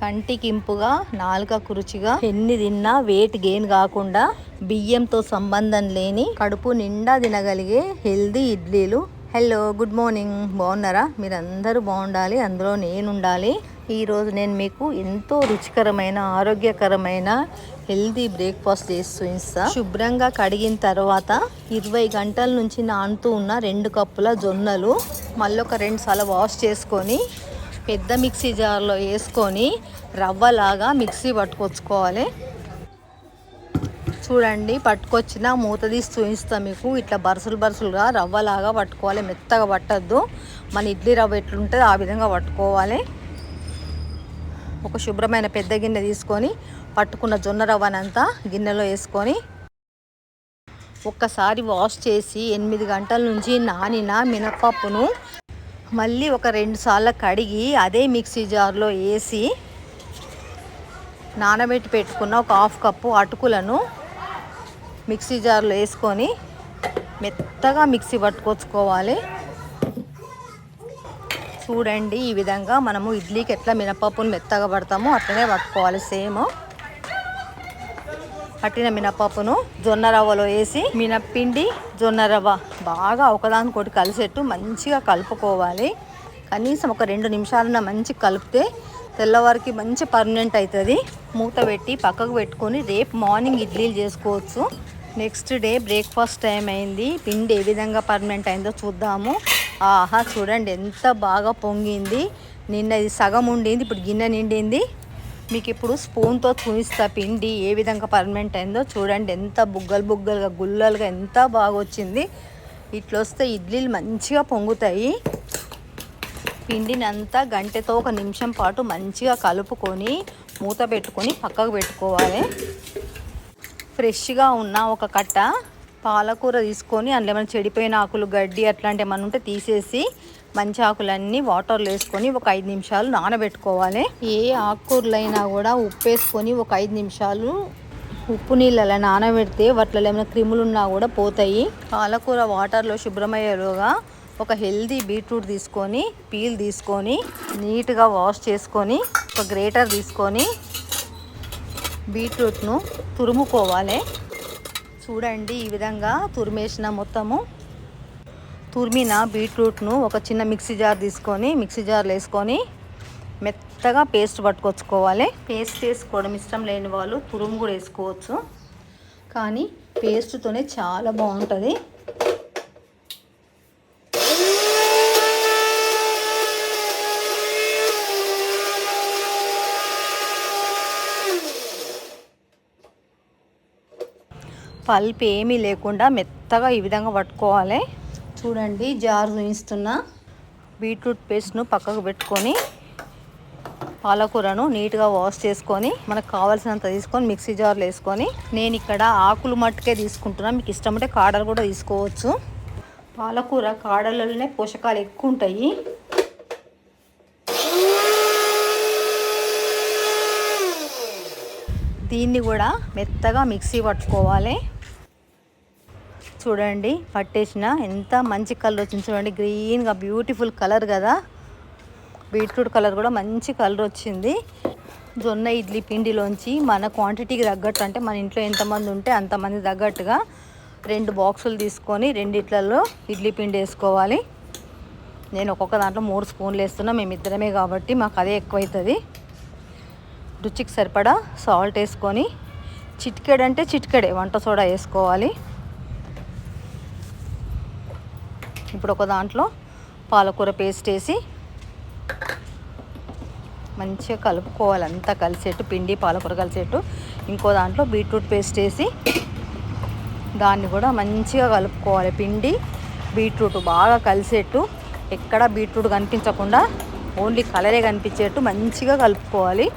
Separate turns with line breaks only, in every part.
కంటికి ఇంపుగా, నాలుకకు రుచిగా, ఎన్ని తిన్నా వెయిట్ గెయిన్ కాకుండా, బియ్యంతో సంబంధం లేని కడుపు నిండా తినగలిగే హెల్దీ ఇడ్లీలు. Hello, good morning. బాగున్నారా? మీరందరూ బాగుండాలి, అందులో నేను ఉండాలి. ఈరోజు నేను మీకు ఎంతో రుచికరమైన, ఆరోగ్యకరమైన హెల్దీ బ్రేక్ఫాస్ట్ చేసి చూపిస్తా. శుభ్రంగా కడిగిన తర్వాత 20 గంటల నుంచి నానుతూ ఉన్న 2 కప్పుల జొన్నలు మళ్ళీ ఒక 2 సార్లు వాష్ చేసుకొని పెద్ద మిక్సీ జార్లో వేసుకొని రవ్వలాగా మిక్సీ పట్టుకొచ్చుకోవాలి. చూడండి, పట్టుకొచ్చిన మూత తీసి చూపిస్తా మీకు. ఇట్లా బరుసలుగా రవ్వలాగా పట్టుకోవాలి, మెత్తగా పట్టద్దు. మన ఇడ్లీ రవ్వ ఎట్లుంటుంది ఆ విధంగా పట్టుకోవాలి. ఒక శుభ్రమైన పెద్ద గిన్నె తీసుకొని పట్టుకున్న జొన్న రవ్వనంతా గిన్నెలో వేసుకొని ఒక్కసారి వాష్ చేసి 8 గంటల నుంచి నానిన మినపప్పును మళ్ళీ ఒక 2 సార్లు కడిగి అదే మిక్సీ జార్లో వేసి నానబెట్టి పెట్టుకున్న ఒక 1/2 కప్పు అటుకులను మిక్సీ జార్లో వేసుకొని మెత్తగా మిక్సీ పట్టుకొచ్చుకోవాలి. చూడండి, ఈ విధంగా మనము ఇడ్లీకి ఎట్లా మినపప్పును మెత్తగా పడతామో అట్లనే పట్టుకోవాలి. సేమ్ పట్టిన మినపప్పును జొన్న రవ్వలో వేసి మినప్పిండి, జొన్న రవ్వ బాగా ఒకదానికొకటి కలిసేట్టు మంచిగా కలుపుకోవాలి. కనీసం ఒక 2 నిమిషాలన్నా మంచి కలిపితే తెల్లవారికి మంచి పర్మనెంట్ అవుతుంది. మూత పెట్టి పక్కకు పెట్టుకొని రేపు మార్నింగ్ ఇడ్లీలు చేసుకోవచ్చు. నెక్స్ట్ డే బ్రేక్ఫాస్ట్ టైం అయింది. పిండి ఏ విధంగా పర్మనెంట్ అయిందో చూద్దాము. ఆహా, చూడండి ఎంత బాగా పొంగింది. నిన్న ఇది సగం ఉండింది, ఇప్పుడు గిన్నె నిండింది. మీకు ఇప్పుడు స్పూన్తో చూపిస్తా పిండి ఏ విధంగా పర్మనెంట్ అయిందో. చూడండి ఎంత బుగ్గలుగా గుల్లలుగా ఎంత బాగా వచ్చింది. ఇట్లా వస్తే ఇడ్లీలు మంచిగా పొంగుతాయి. పిండిని అంతా గంటతో 1 నిమిషం పాటు మంచిగా కలుపుకొని మూత పెట్టుకొని పక్కకు పెట్టుకోవాలి. ఫ్రెష్గా ఉన్న ఒక కట్ట పాలకూర తీసుకొని అందులో ఏమైనా చెడిపోయిన ఆకులు, గడ్డి అట్లాంటి ఏమైనా ఉంటే తీసేసి మంచి ఆకులన్నీ వాటర్లో వేసుకొని ఒక 5 నిమిషాలు నానబెట్టుకోవాలి. ఏ ఆకుకూరలైనా కూడా ఉప్పు వేసుకొని ఒక 5 నిమిషాలు ఉప్పు నీళ్ళలో నానబెడితే వాటిలో ఏమైనా క్రిములు ఉన్నా కూడా పోతాయి. పాలకూర వాటర్లో శుభ్రమయ్యేలోగా ఒక హెల్దీ బీట్రూట్ తీసుకొని పీల్ తీసుకొని నీట్గా వాష్ చేసుకొని ఒక గ్రేటర్ తీసుకొని బీట్రూట్ను తురుముకోవాలి. చూడండి, ఈ విధంగా తురిమేసిన మొత్తము తురిమిన బీట్రూట్ను ఒక చిన్న మిక్సీ జార్ తీసుకొని మిక్సీ జార్లో వేసుకొని మెత్తగా పేస్ట్ పట్టుకొచ్చుకోవాలి. పేస్ట్ వేసుకోవడం ఇష్టం లేని వాళ్ళు తురుము కూడా వేసుకోవచ్చు, కానీ పేస్ట్తోనే చాలా బాగుంటుంది. పల్ప్ ఏమీ లేకుండా మెత్తగా ఈ విధంగా పట్టుకోవాలి. చూడండి, జార్ చూపిస్తున్న బీట్రూట్ పేస్ట్ను పక్కకు పెట్టుకొని పాలకూరను నీట్గా వాష్ చేసుకొని మనకు కావాల్సినంత తీసుకొని మిక్సీ జార్లో వేసుకొని, నేను ఇక్కడ ఆకులు మట్టుకే తీసుకుంటున్నా, మీకు ఇష్టం ఉంటే కాడలు కూడా తీసుకోవచ్చు. పాలకూర కాడలలోనే పోషకాలు ఎక్కువ ఉంటాయి. దీన్ని కూడా మెత్తగా మిక్సీ పట్టుకోవాలి. చూడండి, పట్టేసిన ఎంత మంచి కలర్ వచ్చింది. చూడండి, గ్రీన్గా బ్యూటిఫుల్ కలర్ కదా. బీట్రూట్ కలర్ కూడా మంచి కలర్ వచ్చింది. జొన్న ఇడ్లీ పిండిలోంచి మన క్వాంటిటీకి తగ్గట్టు, అంటే మన ఇంట్లో ఎంతమంది ఉంటే అంతమంది తగ్గట్టుగా 2 బాక్సులు తీసుకొని 2 ఇట్లలో ఇడ్లీ పిండి వేసుకోవాలి. నేను ఒక్కొక్క దాంట్లో 3 స్పూన్లు వేస్తున్నా, మేమిద్దరమే కాబట్టి మాకు అదే ఎక్కువవుతుంది. రుచికి సరిపడా సాల్ట్ వేసుకొని చిటికెడంటే చిటికెడే వంట సోడా వేసుకోవాలి. ఇప్పుడు ఒక దాంట్లో పాలకూర పేస్ట్ వేసి మంచిగా కలుపుకోవాలి, అంతా కలిసేట్టు, పిండి పాలకూర కలిసేట్టు. ఇంకో దాంట్లో బీట్రూట్ పేస్ట్ వేసి దాన్ని కూడా మంచిగా కలుపుకోవాలి. పిండి బీట్రూట్ బాగా కలిసేట్టు, ఎక్కడ బీట్రూట్ కనిపించకుండా ఓన్లీ కలరే కనిపించేట్టు మంచిగా కలుపుకోవాలి.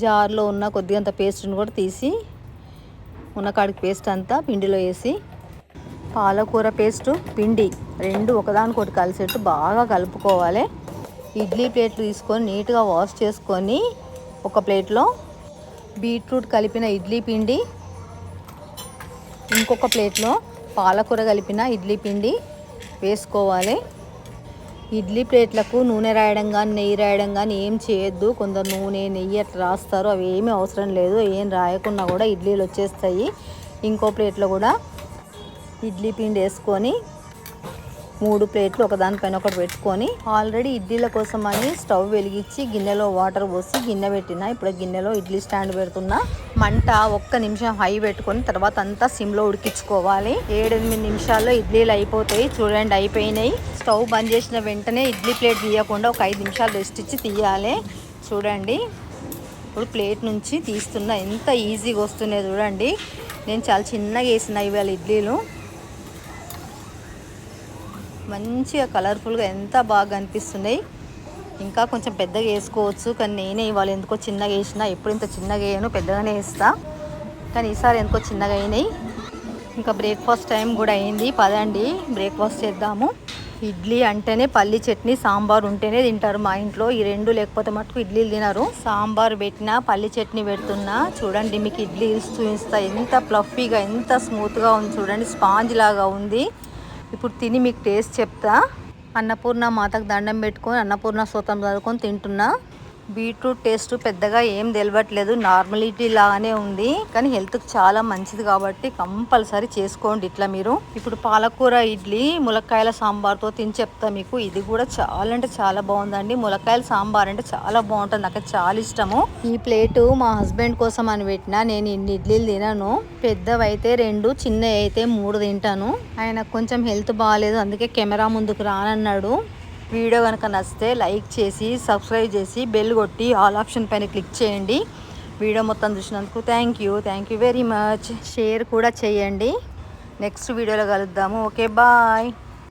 జార్లో ఉన్న కొద్దిగంత పేస్ట్ని కూడా తీసి ఉన్న కాడికి పేస్ట్ అంతా పిండిలో వేసి పాలకూర పేస్టు పిండి 2 ఒకదానికొకటి కలిసేట్టు బాగా కలుపుకోవాలి. ఇడ్లీ ప్లేట్లు తీసుకొని నీట్గా వాష్ చేసుకొని ఒక ప్లేట్లో బీట్రూట్ కలిపిన ఇడ్లీ పిండి, ఇంకొక ప్లేట్లో పాలకూర కలిపిన ఇడ్లీ పిండి వేసుకోవాలి. ఇడ్లీ ప్లేట్లకు నూనె రాయడం కానీ నెయ్యి రాయడం కానీ ఏం చేయొద్దు. కొందరు నూనె నెయ్యి అట్లా రాస్తారు, అవి ఏమీ అవసరం లేదు. ఏం రాయకుండా కూడా ఇడ్లీలు వచ్చేస్తాయి. ఇంకో ప్లేట్లో కూడా ఇడ్లీ పిండి వేసుకొని 3 ప్లేట్లు ఒకదానిపైన ఒకటి పెట్టుకొని ఆల్రెడీ ఇడ్లీల కోసం అని స్టవ్ వెలిగించి గిన్నెలో వాటర్ పోసి గిన్నె పెట్టిన. ఇప్పుడు గిన్నెలో ఇడ్లీ స్టాండ్ పెడుతున్నా. మంట 1 నిమిషం హై పెట్టుకొని తర్వాత అంతా సిమ్లో ఉడికించుకోవాలి. 7-8 నిమిషాల్లో ఇడ్లీలు అయిపోతాయి. చూడండి అయిపోయినాయి. స్టవ్ బంద్ చేసిన వెంటనే ఇడ్లీ ప్లేట్ తీయకుండా ఒక 5 నిమిషాలు రెస్ట్ ఇచ్చి తీయాలి. చూడండి ఇప్పుడు ప్లేట్ నుంచి తీస్తున్నా. ఎంత ఈజీగా వస్తున్నాయి చూడండి. నేను చాలా చిన్నగా వేసిన ఇవాళ ఇడ్లీలు. మంచిగా కలర్ఫుల్గా ఎంత బాగా అనిపిస్తున్నాయి. ఇంకా కొంచెం పెద్దగా వేసుకోవచ్చు, కానీ నేనే ఇవాళ ఎందుకో చిన్నగా వేసిన. ఎప్పుడు ఇంత చిన్నగా వేయను, పెద్దగానే వేస్తా. కానీ ఈసారి ఎందుకో చిన్నగా అయినాయి. ఇంకా బ్రేక్ఫాస్ట్ టైం కూడా అయింది. పదండి బ్రేక్ఫాస్ట్ చేద్దాము. ఇడ్లీ అంటేనే పల్లి చట్నీ సాంబార్ ఉంటేనే తింటారు మా ఇంట్లో. ఈ 2 లేకపోతే మటుకు ఇడ్లీలు తినరు. సాంబార్ పెట్టినా పల్లి చట్నీ పెడుతున్నా. చూడండి మీకు ఇడ్లీ చూపిస్తా. ఎంత ఫ్లఫీగా ఎంత స్మూత్గా ఉంది చూడండి, స్పాంజ్ లాగా ఉంది. ఇప్పుడు తిని మీకు టేస్ట్ చెప్తా. అన్నపూర్ణ మాతకు దండం పెట్టుకొని అన్నపూర్ణ స్తోత్రం చదువుకొని తింటున్నా. బీట్రూట్ టేస్ట్ పెద్దగా ఏం తెలియట్లేదు, నార్మలిటీ లాగానే ఉంది. కానీ హెల్త్కి చాలా మంచిది కాబట్టి కంపల్సరీ చేసుకోండి ఇట్లా మీరు. ఇప్పుడు పాలకూర ఇడ్లీ ములక్కాయల సాంబార్తో తిని చెప్తా మీకు. ఇది కూడా చాలా అంటే చాలా బాగుందండి. ములక్కాయల సాంబార్ అంటే చాలా బాగుంటుంది, నాకు చాలా ఇష్టము. ఈ ప్లేటు మా హస్బెండ్ కోసం అని పెట్టినా. నేను ఇన్ని ఇడ్లీలు తినను. పెద్దవైతే 2, చిన్నవి అయితే 3 తింటాను. ఆయనకు కొంచెం హెల్త్ బాగాలేదు, అందుకే కెమెరా ముందుకు రానన్నాడు. వీడియో కనుక నచ్చితే లైక్ చేసి సబ్స్క్రైబ్ చేసి బెల్ కొట్టి ఆల్ ఆప్షన్ పైన క్లిక్ చేయండి. వీడియో మొత్తం చూసినందుకు thank you very much. Share కూడా చేయండి. నెక్స్ట్ వీడియోలో కలుద్దాము. Okay bye.